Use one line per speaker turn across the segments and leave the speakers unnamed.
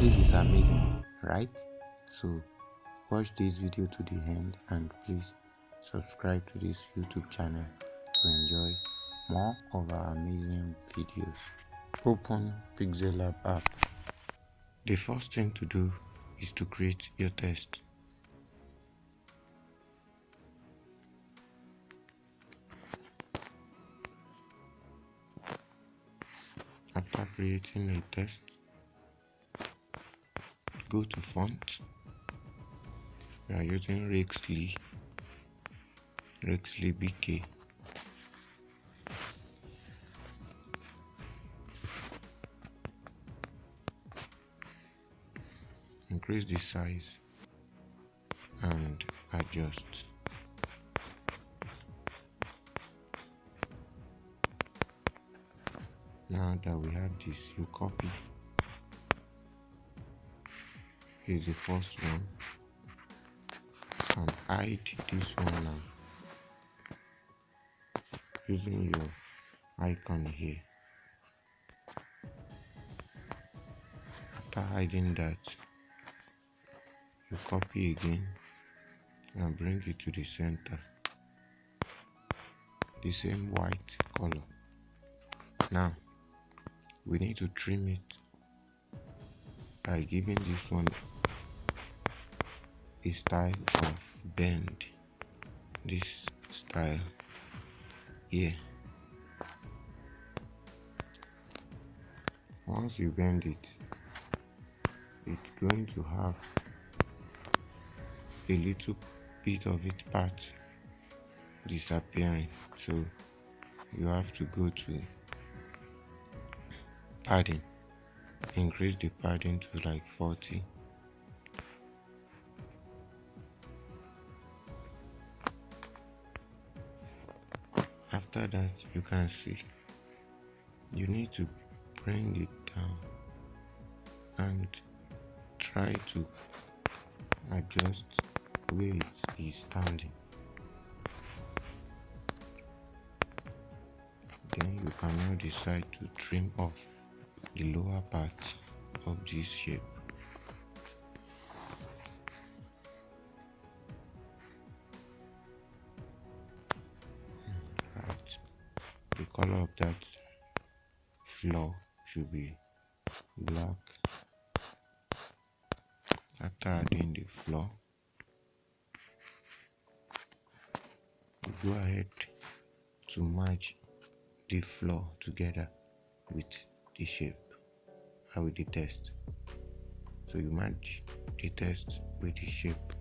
This is amazing, right? So watch this video to the end and please subscribe to this YouTube channel to enjoy more of our amazing videos. Open pixellab app. The first thing to do is to create your test. After creating a test, go to font. We are using Rexley BK. Increase the size and adjust. Now that we have this, you copy. Here's the first one and hide this one now using your icon here. After hiding that, you copy again and bring it to the center, the same white color. Now we need to trim it by giving this one a style of bend, this style here. Once you bend it, it's going to have a little bit of it part disappearing, so you have to go to padding, increase the padding to like 40. After that, you can see you need to bring it down and try to adjust where it is standing. Then you can now decide to trim off the lower part of this shape. Right. The color of that floor should be black. After adding the floor, go ahead to merge the floor together with the shape and with the text. So you merge the text with the shape.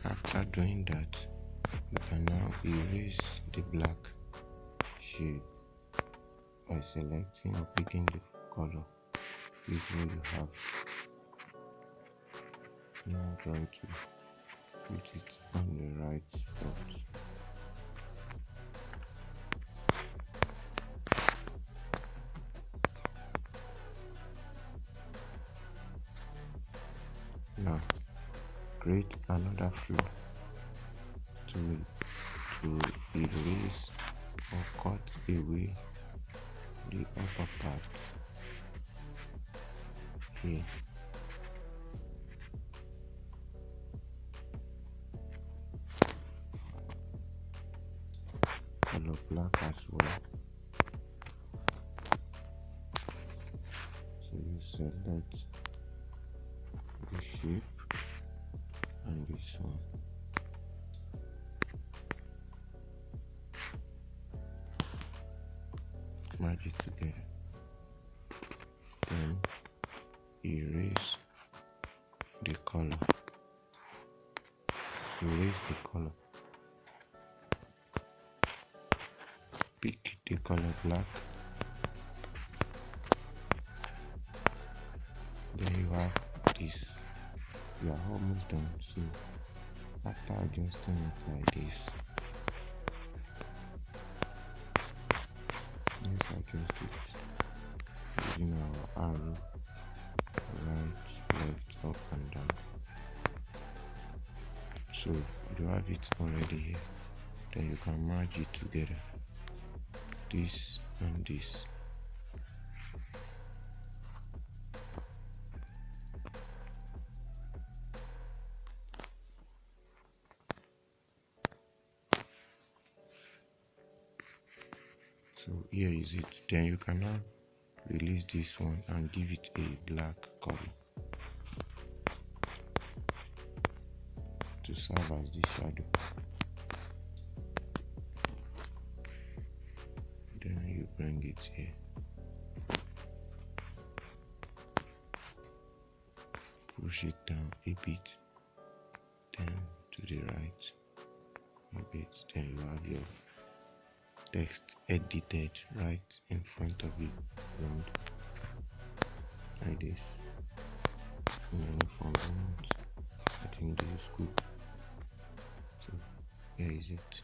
After doing that, you can now erase the black shape by selecting or picking the color. This is what you have. Now try to put it on the right spot. Now create another flow to erase or cut away the upper part here. Color black as well. So you select the shape and this one. Merge it together. Then erase the color. Erase the color. Pick the color black. Then you have this. You are almost done. So after adjusting it like this, let's adjust it using our arrow, right, left, up and down. So you have it already here. Then you can merge it together, this and this. So here is it. Then you can now release this one and give it a black color to serve as the shadow. Then you bring it here, push it down a bit, then to the right a bit, then you have your text edited right in front of the ground like this. In any font you want. I think this is good. So here is it.